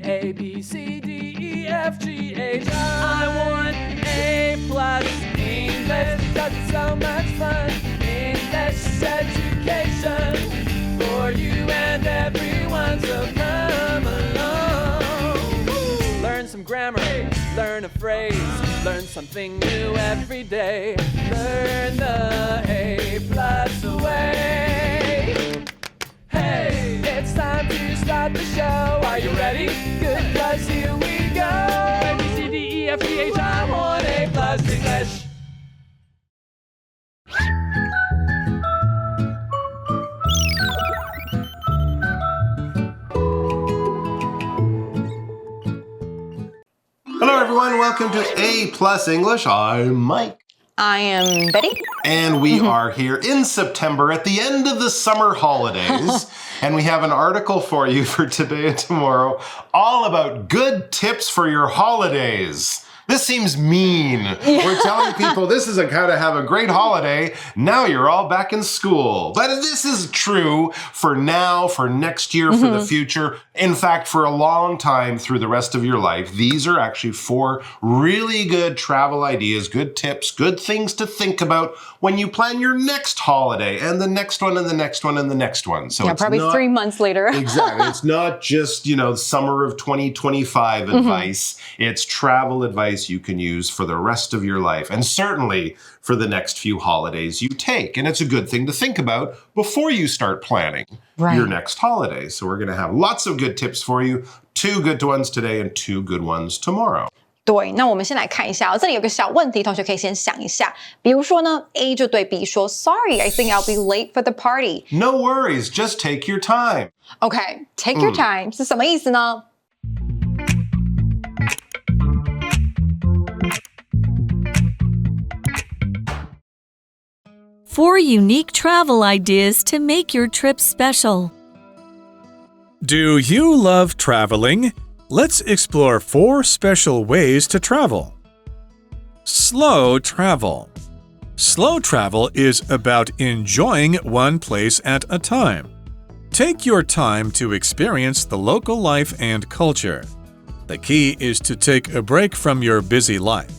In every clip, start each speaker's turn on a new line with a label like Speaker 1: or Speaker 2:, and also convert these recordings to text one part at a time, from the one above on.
Speaker 1: A, B, C, D, E, F, G, H, I want A plus English because it's so much fun. English education for you and everyone, so come along. Learn some grammar, learn a phrase, learn something new every day. Learn the A plus way. Hey, it's time to start the show. Are you ready? Good, 'cause here we go. A, B, C, D, E, F, G, H, I want A plus English.
Speaker 2: Hello everyone, welcome to A Plus English. I'm Mike.
Speaker 3: I am Betty.
Speaker 2: And we are here in September at the end of the summer holidays. And we have an article for you for today and tomorrow all about good tips for your holidays. This seems mean. Yeah. We're telling people this is how to have a great holiday. Now you're all back in school. But this is true for now, for next year, for the future. In fact, for a long time through the rest of your life, these are actually 4 really good travel ideas, good tips, good things to think about when you plan your next holiday and the next one and the next one and the next one. So
Speaker 3: yeah, probably 3 months later.
Speaker 2: Exactly. It's not just, summer of 2025 advice. It's travel advice you can use for the rest of your life and certainly for the next few holidays you take. And it's a good thing to think about before you start planning your next holiday. So we're going to have lots of good tips for you. 2 good ones today and 2 good ones tomorrow.
Speaker 3: 对，那我们先来看一下这里有个小问题，同学可以先想一下。比如说呢 A 就对 B 说 Sorry, I think I'll be late for the party.
Speaker 2: No worries, just take your time.
Speaker 3: Okay, take your time 是什么意思呢
Speaker 4: ？4 unique travel ideas to make your trip special.
Speaker 5: Do you love traveling? Let's explore 4 special ways to travel. Slow travel. Slow travel is about enjoying one place at a time. Take your time to experience the local life and culture. The key is to take a break from your busy life.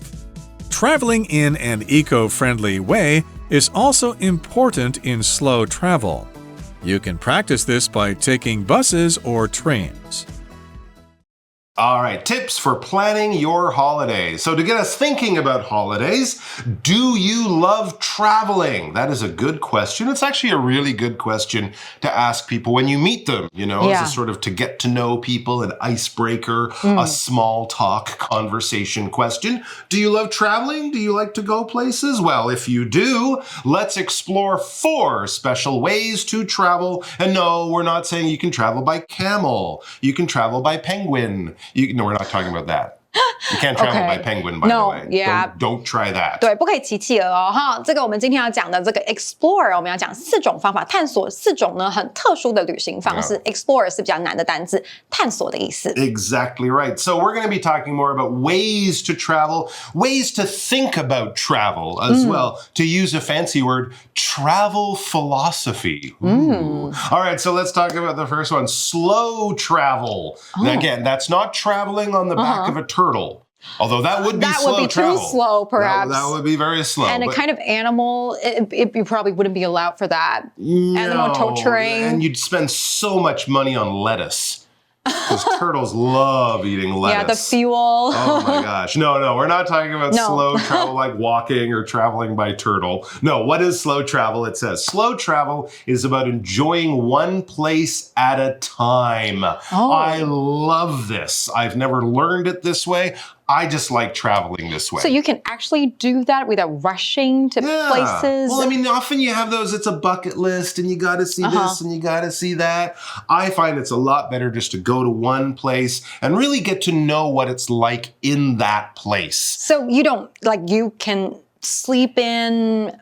Speaker 5: Traveling in an eco-friendly way is also important in slow travel. You can practice this by taking buses or trains.
Speaker 2: All right, tips for planning your holidays. So to get us thinking about holidays, do you love traveling? That is a good question. It's actually a really good question to ask people when you meet them, as a sort of to get to know people, an icebreaker, a small talk conversation question. Do you love traveling? Do you like to go places? Well, if you do, let's explore 4 special ways to travel. And no, we're not saying you can travel by camel. You can travel by penguin. No, we're not talking about that. You can't travel by penguin, by the way.
Speaker 3: Yeah.
Speaker 2: Don't try that.
Speaker 3: 对，不可以骑企鹅哦，哈。这个我们今天要讲的这个 explore， 我们要讲4种方法探索4种呢很特殊的旅行方式。explore 是比较难的单字，探索的意思。
Speaker 2: Exactly right. So we're going to be talking more about ways to travel, ways to think about travel as well. To use a fancy word, travel philosophy. All right, so let's talk about the first one, slow travel. Again, that's not traveling on the back of a turtle. Although that would be slow travel.
Speaker 3: Too slow, perhaps.
Speaker 2: That would be very slow.
Speaker 3: And a kind of animal, you probably wouldn't be allowed for that. Animal torturing.
Speaker 2: And you'd spend so much money on lettuce. Because turtles love eating lettuce.
Speaker 3: Yeah, the fuel.
Speaker 2: Oh my gosh. No, we're not talking about slow travel like walking or traveling by turtle. No, what is slow travel? It says slow travel is about enjoying one place at a time. I love this. I've never learned it this way. I just like traveling this way.
Speaker 3: So you can actually do that without rushing to places?
Speaker 2: Well, I mean, often you have those, it's a bucket list and you got to see this and you got to see that. I find it's a lot better just to go to one place and really get to know what it's like in that place.
Speaker 3: So you don't, you can sleep in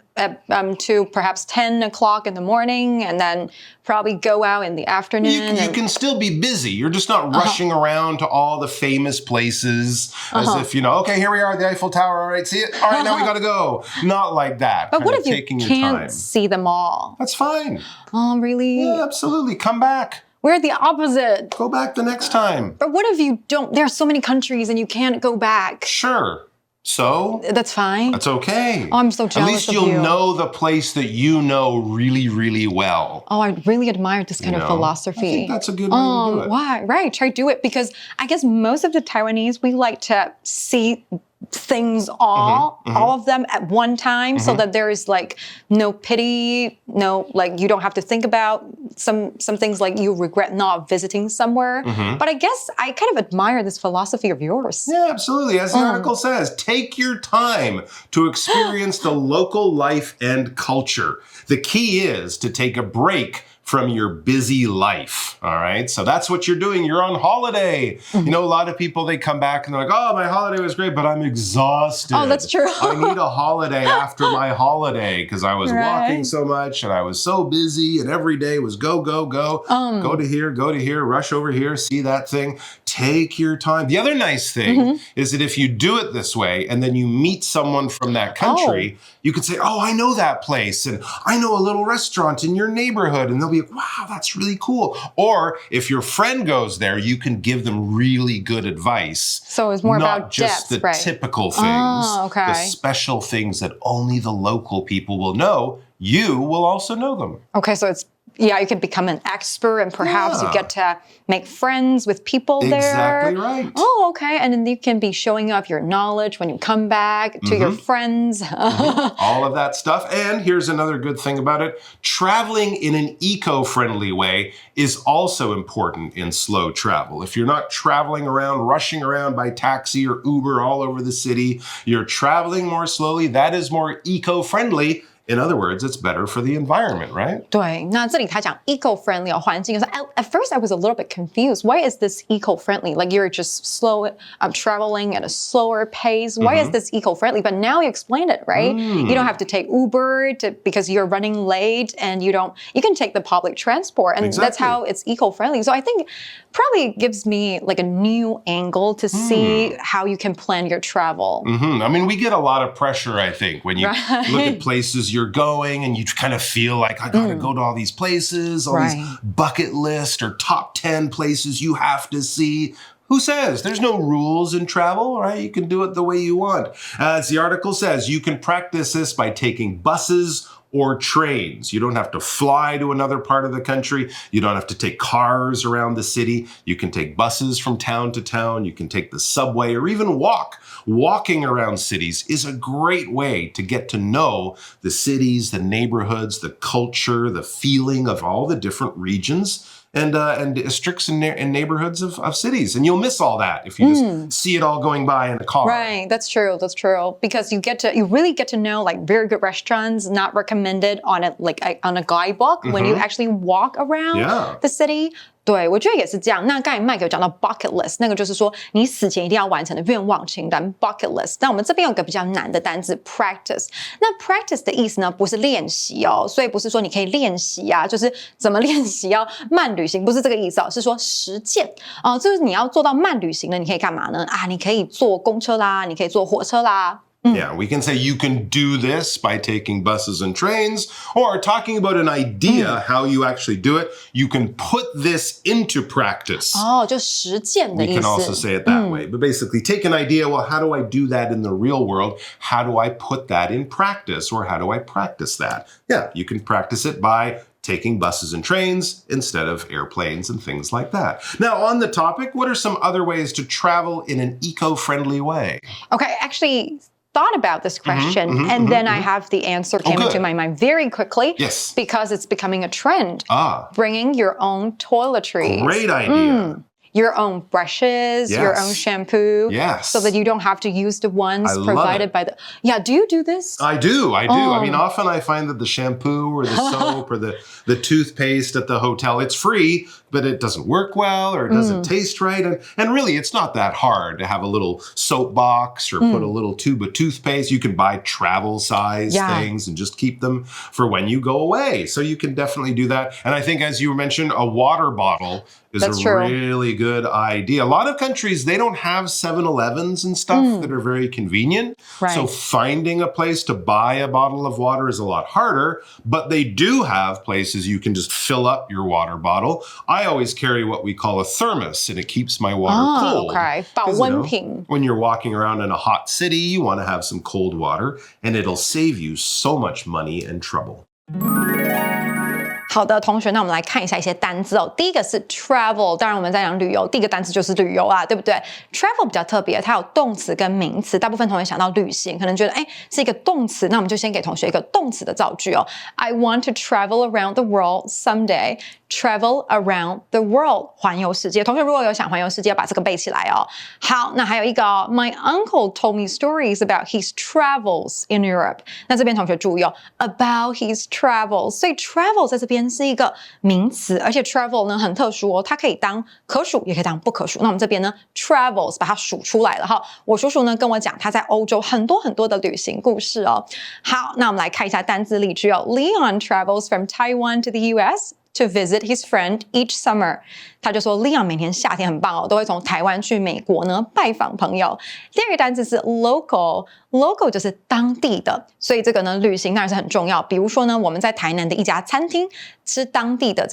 Speaker 3: to perhaps 10 o'clock in the morning and then probably go out in the afternoon.
Speaker 2: You can still be busy. You're just not rushing around to all the famous places as if, okay, here we are at the Eiffel Tower. All right, see it? All right, now we got to go. Not like that.
Speaker 3: But what if you can't see them all?
Speaker 2: That's fine.
Speaker 3: Oh, really?
Speaker 2: Yeah, absolutely. Come back.
Speaker 3: We're the opposite.
Speaker 2: Go back the next time.
Speaker 3: But what if you don't? There are so many countries and you can't go back.
Speaker 2: Sure. So?
Speaker 3: That's fine.
Speaker 2: That's okay.
Speaker 3: Oh, I'm so jealous
Speaker 2: At least
Speaker 3: of
Speaker 2: you'll
Speaker 3: you.
Speaker 2: know the place that you know really, really well.
Speaker 3: Oh, I really admire this kind of philosophy.
Speaker 2: I think that's a good way to do it.
Speaker 3: Why? Right. Try to do it because I guess most of the Taiwanese, we like to see things all of them at one time so that there is like no pity, no, like you don't have to think about some things like you regret not visiting somewhere. But I guess I kind of admire this philosophy of yours.
Speaker 2: Yeah, absolutely. As the article says, take your time to experience the local life and culture. The key is to take a break from your busy life, all right? So that's what you're doing. You're on holiday. You know, a lot of people, they come back and they're like, oh, my holiday was great, but I'm exhausted.
Speaker 3: Oh, that's true.
Speaker 2: I need a holiday after my holiday because I was walking so much and I was so busy and every day was go, go, go. Go to here, rush over here, see that thing. Take your time. The other nice thing is that if you do it this way and then you meet someone from that country, you could say, oh, I know that place and I know a little restaurant in your neighborhood. And they'll be like, wow, that's really cool. Or if your friend goes there, you can give them really good advice.
Speaker 3: So it's more
Speaker 2: Not
Speaker 3: about
Speaker 2: just
Speaker 3: depth,
Speaker 2: the
Speaker 3: right?
Speaker 2: typical things,
Speaker 3: okay.
Speaker 2: the special things that only the local people will know. You will also know them.
Speaker 3: Okay, so it's, yeah, you can become an expert and perhaps you get to make friends with people there.
Speaker 2: Exactly right.
Speaker 3: Oh, okay. And then you can be showing off your knowledge when you come back to your friends.
Speaker 2: All of that stuff. And here's another good thing about it. Traveling in an eco-friendly way is also important in slow travel. If you're not traveling around, rushing around by taxi or Uber all over the city, you're traveling more slowly. That is more eco-friendly. In other words, it's better for the environment, right?
Speaker 3: 对，那这里他讲 eco-friendly 环境。So at first I was a little bit confused. Why is this eco-friendly? Like you're just slow, traveling at a slower pace. Why is this eco-friendly? But now you explained it, right? You don't have to take Uber because you're running late, and you can take the public transport, and that's how it's eco-friendly. So I think probably gives me like a new angle to see how you can plan your travel.
Speaker 2: I mean, we get a lot of pressure, I think, when you look at places you're going and you kind of feel like I gotta go to all these places, all these bucket list or top 10 places you have to see. Who says? There's no rules in travel, right? You can do it the way you want. As the article says, you can practice this by taking buses or trains. You don't have to fly to another part of the country. You don't have to take cars around the city. You can take buses from town to town. You can take the subway or even walk. Walking around cities is a great way to get to know the cities, the neighborhoods, the culture, the feeling of all the different regions and districts and neighborhoods of cities. And you'll miss all that if you just see it all going by in a car.
Speaker 3: Right, that's true. That's true. Because you really get to know like very good restaurants not recommended on a guidebook when you actually walk around the city. 对，我觉得也是这样。那刚才Mike有讲到 bucket list， 那个就是说你死前一定要完成的愿望清单 bucket list。那我们这边有个比较难的单字 practice。那 practice 的意思呢，不是练习哦，所以不是说你可以练习啊，就是怎么练习要慢旅行，不是这个意思哦，是说实践哦，就是你要做到慢旅行呢，你可以干嘛呢？啊，你可以坐公车啦，你可以坐火车啦。
Speaker 2: Yeah, we can say you can do this by taking buses and trains, or talking about an idea, how you actually do it. You can put this into practice.
Speaker 3: 哦，就实践的意思。
Speaker 2: We can also say it that way. But basically, take an idea, well, how do I do that in the real world? How do I put that in practice? Or how do I practice that? Yeah, you can practice it by taking buses and trains instead of airplanes and things like that. Now, on the topic, what are some other ways to travel in an eco-friendly way?
Speaker 3: Okay, actually thought about this question and then I have the answer came into my mind very quickly.
Speaker 2: Yes.
Speaker 3: Because it's becoming a trend. Bringing your own toiletries.
Speaker 2: Great idea.
Speaker 3: Your own brushes, your own shampoo.
Speaker 2: Yes.
Speaker 3: So that you don't have to use the ones provided by the... Yeah, do you do this?
Speaker 2: I do. I mean, often I find that the shampoo or the soap or the toothpaste at the hotel, it's free, but it doesn't work well or it doesn't taste right. And really, it's not that hard to have a little soap box or put a little tube of toothpaste. You can buy travel size things and just keep them for when you go away. So you can definitely do that. And I think, as you mentioned, a water bottle is really good idea. A lot of countries, they don't have 7-Elevens and stuff that are very convenient.
Speaker 3: Right.
Speaker 2: So finding a place to buy a bottle of water is a lot harder, but they do have places you can just fill up your water bottle. I I always carry what we call a thermos, and it keeps my water cold.
Speaker 3: Okay. 保温瓶.
Speaker 2: When you're walking around in a hot city, you want to have some cold water, and it'll save you so much money and trouble.
Speaker 3: 好的，同学，那我们来看一下一些单字哦。第一个是 travel， 当然我们在讲旅游，第一个单词就是旅游啊，对不对 ？travel 比较特别，它有动词跟名词。大部分同学想到旅行，可能觉得是一个动词，那我们就先给同学一个动词的造句哦。I want to travel around the world someday. Travel around the world， 环游世界。同学如果有想环游世界，把这个背起来哦。好，那还有一个哦 My uncle told me stories about his travels in Europe。那这边同学注意哦 ，about his travels， 所以 travel 在这边是一个名词，而且 travel 呢很特殊哦，它可以当可数，也可以当不可数。那我们这边呢 travels 把它数出来了哈。我叔叔呢跟我讲他在欧洲很多很多的旅行故事哦。好，那我们来看一下单字例句哦。Leon travels from Taiwan to the U.S.to visit his friend each summer， 他就说 Leon 每年夏天很棒哦，都会从台湾去美国呢拜访朋友。第二个单字是 local，local 就是当地的，所以这个呢旅行当然是很重要。比如说呢，我们在台南的一家餐厅吃当地的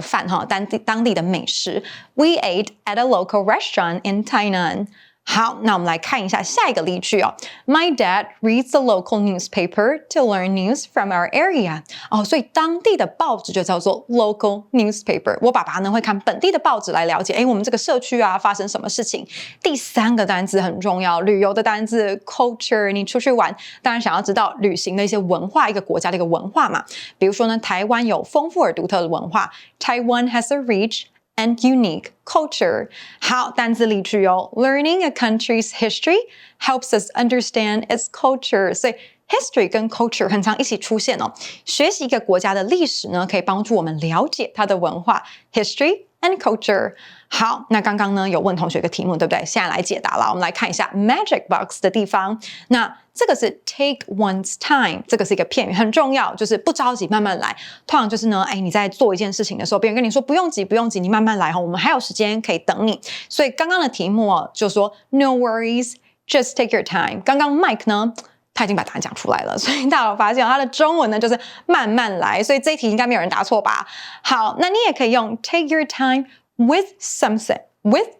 Speaker 3: 饭哈，当地的美食。We ate at a local restaurant in Tainan。好，那我们来看一下下一个例句哦。My dad reads the local newspaper to learn news from our area。哦，所以当地的报纸就叫做 local newspaper。我爸爸呢会看本地的报纸来了解，我们这个社区啊发生什么事情。第三个单字很重要，旅游的单字 culture。你出去玩，当然想要知道旅行的一些文化，一个国家的一个文化嘛。比如说呢，台湾有丰富而独特的文化 ，Taiwan has a rich and unique culture. 好，单字例句哦。Learning a country's history helps us understand its culture. 所以 history 跟 culture 很常一起出现哦。学习一个国家的历史呢，可以帮助我们了解它的文化 history and culture。好，那刚刚呢有问同学一个题目，对不对？现在来解答了。我们来看一下 magic box 的地方。那这个是 take one's time， 这个是一个片语，很重要，就是不着急，慢慢来。通常就是呢，你在做一件事情的时候，别人跟你说不用急，不用急，你慢慢来哈，我们还有时间可以等你。所以刚刚的题目哦，就说 no worries, just take your time。刚刚 Mike 呢，他已经把答案讲出来了，所以大家有发现他的中文呢就是慢慢来，所以这一题应该没有人答错吧？好，那你也可以用 take your time with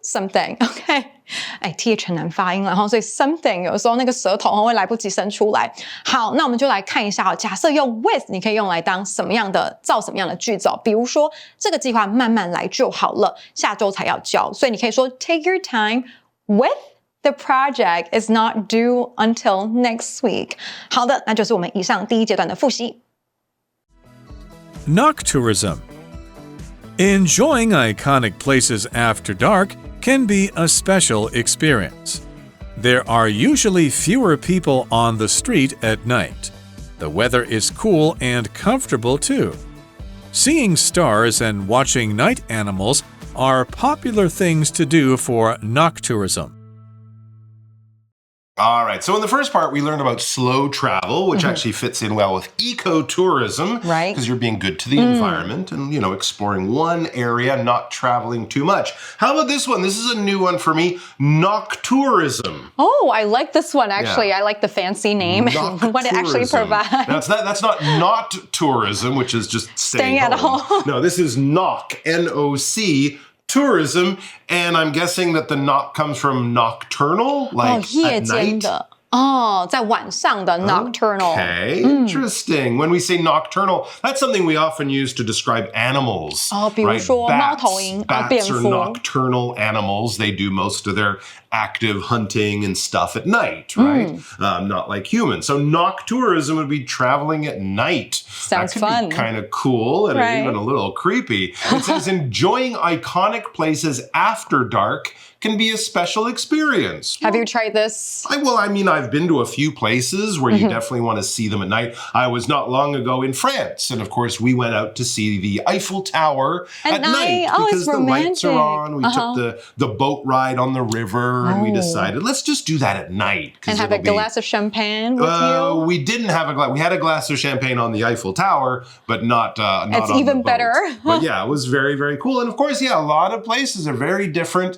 Speaker 3: something，OK？ th 很难发音了，然后所以 something 有时候那个舌头会来不及伸出来。好，那我们就来看一下哦。假设用 with， 你可以用来当什么样的造什么样的句子哦？比如说这个计划慢慢来就好了，下周才要交，所以你可以说 take your time with。The project is not due until next week. 好的，那就是我们以上第一阶段的复习。
Speaker 5: Noctourism. Enjoying iconic places after dark can be a special experience. There are usually fewer people on the street at night. The weather is cool and comfortable too. Seeing stars and watching night animals are popular things to do for noctourism.
Speaker 2: All right, so in the first part, we learned about slow travel, which actually fits in well with ecotourism,
Speaker 3: right?
Speaker 2: Because you're being good to the environment and, exploring one area, not traveling too much. How about this one? This is a new one for me, noctourism.
Speaker 3: Oh, I like this one, actually. Yeah. I like the fancy name and what it actually provides.
Speaker 2: That's not tourism, which is just staying
Speaker 3: at home.
Speaker 2: No, this is knock, N-O-C, tourism, and I'm guessing that the knock comes from nocturnal, like at night.
Speaker 3: 在晚上的 nocturnal.
Speaker 2: Okay, interesting. When we say nocturnal, that's something we often use to describe animals.
Speaker 3: 比如说猫头鹰
Speaker 2: Bats are nocturnal animals. They do most of their active hunting and stuff at night, right? Not like humans. So noctourism would be traveling at night.
Speaker 3: Sounds
Speaker 2: that could
Speaker 3: fun.
Speaker 2: Be kind of cool and even a little creepy. It says enjoying iconic places after dark can be a special experience.
Speaker 3: Have you tried this?
Speaker 2: I've been to a few places where you definitely want to see them at night. I was not long ago in France, and of course we went out to see the Eiffel Tower at night because the lights are on. We took the boat ride on the river, and we decided let's just do that at night.
Speaker 3: And have a glass of champagne with you?
Speaker 2: We didn't have a glass. We had a glass of champagne on the Eiffel Tower, but not
Speaker 3: it's
Speaker 2: on
Speaker 3: even
Speaker 2: the boat.
Speaker 3: better.
Speaker 2: But yeah, it was very, very cool. And of course, a lot of places are very different.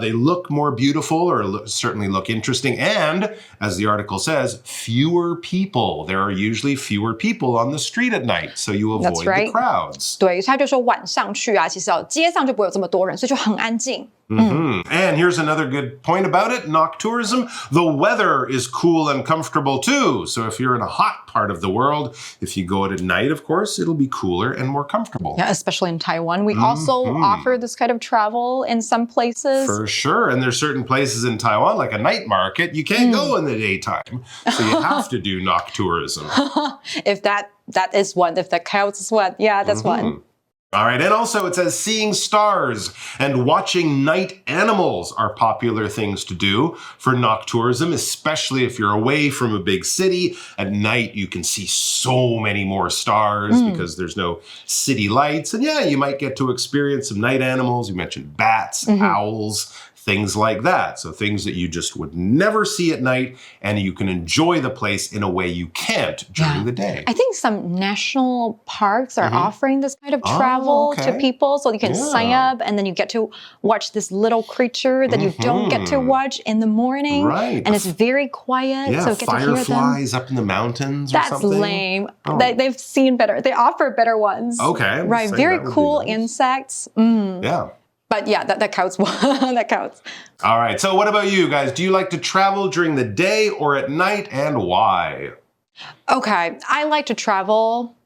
Speaker 2: They look more beautiful or certainly look interesting. And as the article says, fewer people. There are usually fewer people on the street at night, so you avoid the crowds.
Speaker 3: 对，他就说晚上去啊，其实街上就不会有这么多人，所以就很安静。
Speaker 2: And here's another good point about it, noctourism. The weather is cool and comfortable too. So if you're in a hot part of the world, if you go out at night, of course, it'll be cooler and more comfortable.
Speaker 3: Yeah, especially in Taiwan. We also offer this kind of travel in some places.
Speaker 2: For sure. And there's certain places in Taiwan, like a night market, you can't go in the daytime. So you have to do noctourism.
Speaker 3: If that is one, if that counts as one. Yeah, that's one.
Speaker 2: All right, and also it says seeing stars and watching night animals are popular things to do for noctourism, especially if you're away from a big city. At night, you can see so many more stars because there's no city lights. And yeah, you might get to experience some night animals. You mentioned bats, owls, things like that. So things that you just would never see at night, and you can enjoy the place in a way you can't during the day.
Speaker 3: I think some national parks are offering this kind of travel to people, so you can sign up and then you get to watch this little creature that you don't get to watch in the morning.
Speaker 2: Right.
Speaker 3: And it's very quiet, so you get to hear them.
Speaker 2: Fireflies up in the mountains or something.
Speaker 3: That's lame. They've seen better. They offer better ones.
Speaker 2: Okay.
Speaker 3: Right. Very cool insects.
Speaker 2: Yeah.
Speaker 3: But yeah, that counts. That counts.
Speaker 2: All right. So what about you guys? Do you like to travel during the day or at night, and why?
Speaker 3: Okay. I like to travel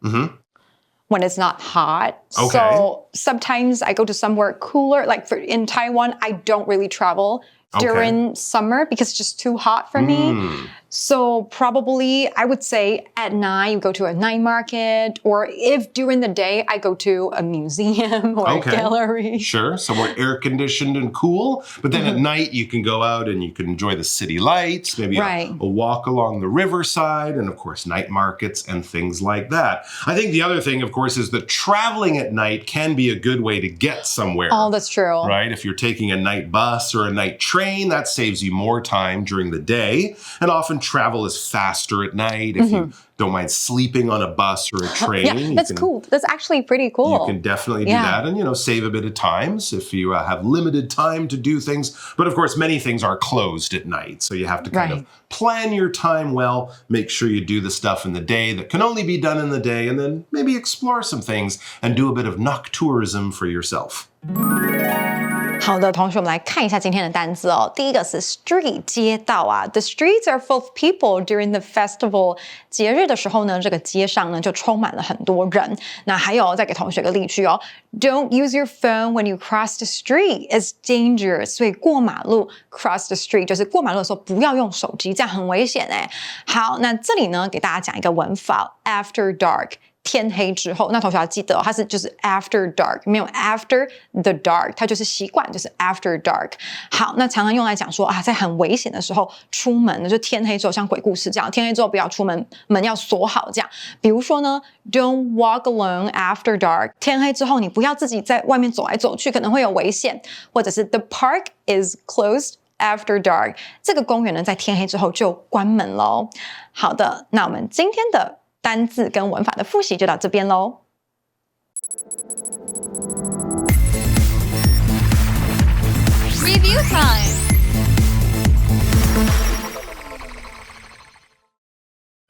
Speaker 3: when it's not hot.
Speaker 2: Okay.
Speaker 3: So sometimes I go to somewhere cooler. Like in Taiwan, I don't really travel during summer because it's just too hot for me. So probably I would say at night you go to a night market, or if during the day I go to a museum or a gallery.
Speaker 2: Sure, somewhere air conditioned and cool. But then at night you can go out and you can enjoy the city lights, maybe a walk along the riverside, and of course night markets and things like that. I think the other thing, of course, is that traveling at night can be a good way to get somewhere.
Speaker 3: Oh, that's true.
Speaker 2: Right? If you're taking a night bus or a night train, that saves you more time during the day. And often travel is faster at night. If you don't mind sleeping on a bus or a train.
Speaker 3: Yeah, that's cool. That's actually pretty cool.
Speaker 2: You can definitely do that and, save a bit of time if you have limited time to do things. But of course, many things are closed at night. So you have to kind of plan your time well, make sure you do the stuff in the day that can only be done in the day, and then maybe explore some things and do a bit of noctourism for yourself.
Speaker 3: 好的，同学，我们来看一下今天的单字哦。第一个是 street 街道啊 ，The streets are full of people during the festival。节日的时候呢，这个街上呢就充满了很多人。那还有再给同学个例句哦 ，Don't use your phone when you cross the street. It's dangerous. 所以过马路 cross the street 就是过马路的时候不要用手机，这样很危险哎。好，那这里呢给大家讲一个文法 after dark。天黑之后，那同学要记得哦，它是就是 after dark， 没有 after the dark， 它就是习惯就是 after dark。好，那常常用来讲说啊，在很危险的时候出门，就天黑之后，像鬼故事这样，天黑之后不要出门，门要锁好这样。比如说呢 ，Don't walk alone after dark， 天黑之后你不要自己在外面走来走去，可能会有危险。或者是 The park is closed。After dark， 这个公园呢，在天黑之后就关门喽。好的，那我们今天的单字跟文法的复习就到这边喽。
Speaker 4: Review time.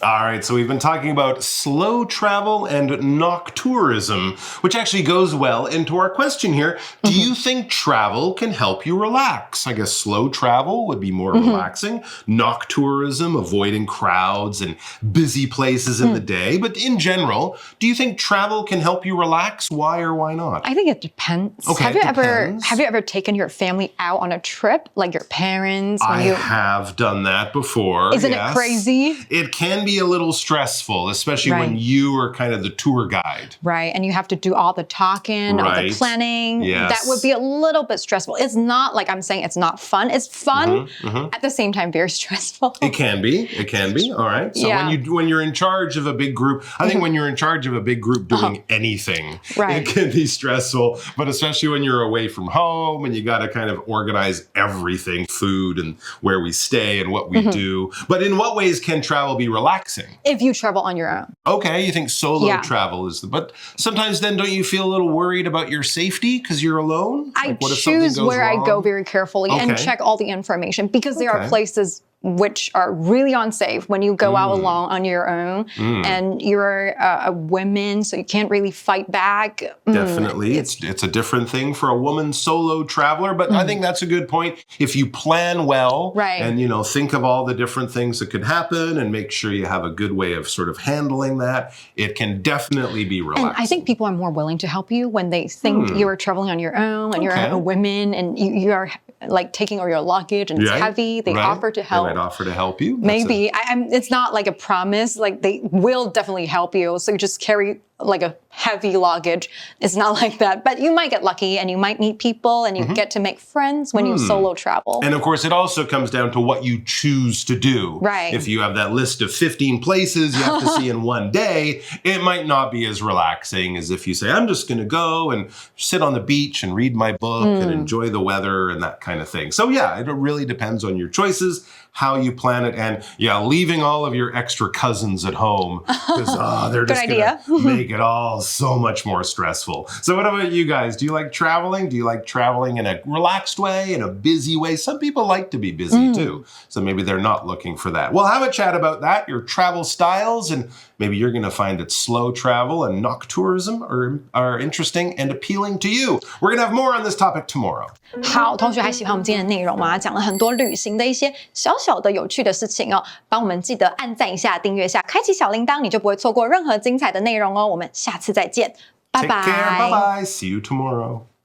Speaker 2: All right, so we've been talking about slow travel and noctourism, which actually goes well into our question here. Do you think travel can help you relax? I guess slow travel would be more relaxing. Noctourism, avoiding crowds and busy places in the day. But in general, do you think travel can help you relax? Why or why not?
Speaker 3: I think it depends.
Speaker 2: Okay,
Speaker 3: have you ever taken your family out on a trip, like your parents?
Speaker 2: I have done that before.
Speaker 3: Isn't it crazy?
Speaker 2: It can be a little stressful, especially when you are kind of the tour guide.
Speaker 3: Right, and you have to do all the talking, all the planning.
Speaker 2: Yes.
Speaker 3: That would be a little bit stressful. It's not like I'm saying it's not fun. It's fun, at the same time very stressful.
Speaker 2: It can be. It can be. All right. So when you're in charge of a big group, I think when you're in charge of a big group doing anything, it can be stressful. But especially when you're away from home and you got to kind of organize everything, food and where we stay and what we do. But in what ways can travel be relaxing? relaxing.
Speaker 3: If you travel on your own.
Speaker 2: Okay, you think solo travel is but sometimes then don't you feel a little worried about your safety because you're alone?
Speaker 3: I choose where I go very carefully and check all the information because there are places which are really unsafe when you go out alone on your own and you're a woman, so you can't really fight back.
Speaker 2: Definitely. It's a different thing for a woman solo traveler, but I think that's a good point. If you plan well and, think of all the different things that could happen and make sure you have a good way of sort of handling that, it can definitely be relaxing.
Speaker 3: And I think people are more willing to help you when they think you're traveling on your own and you're a woman and you are like taking all your luggage and it's heavy. They offer to help.
Speaker 2: They might offer to help you.
Speaker 3: Maybe. It's not like a promise. Like they will definitely help you. So you just carry like a heavy luggage. It's not like that. But you might get lucky and you might meet people and you get to make friends when you solo travel.
Speaker 2: And of course, it also comes down to what you choose to do.
Speaker 3: Right.
Speaker 2: If you have that list of 15 places you have to see in one day, it might not be as relaxing as if you say, I'm just going to go and sit on the beach and read my book and enjoy the weather and that kind of thing. So yeah, it really depends on your choices, how you plan it, and leaving all of your extra cousins at home because they're just going to make it all so much more stressful. So what about you guys? Do you like traveling? Do you like traveling in a relaxed way, in a busy way? Some people like to be busy too, so maybe they're not looking for that. We'll have a chat about that, your travel styles, and maybe you're going to find that slow travel and noctourism are interesting and appealing to you. We're going to have more on this topic tomorrow.
Speaker 3: 好，同学还喜欢我们今天的内容吗？讲了很多旅行的一些小小的有趣的事情哦，帮我们记得按赞一下、订阅一下、开启小铃铛，你就不会错过任何精彩的内容哦。我们下次再见，拜拜。
Speaker 2: Take care, bye bye. See you tomorrow.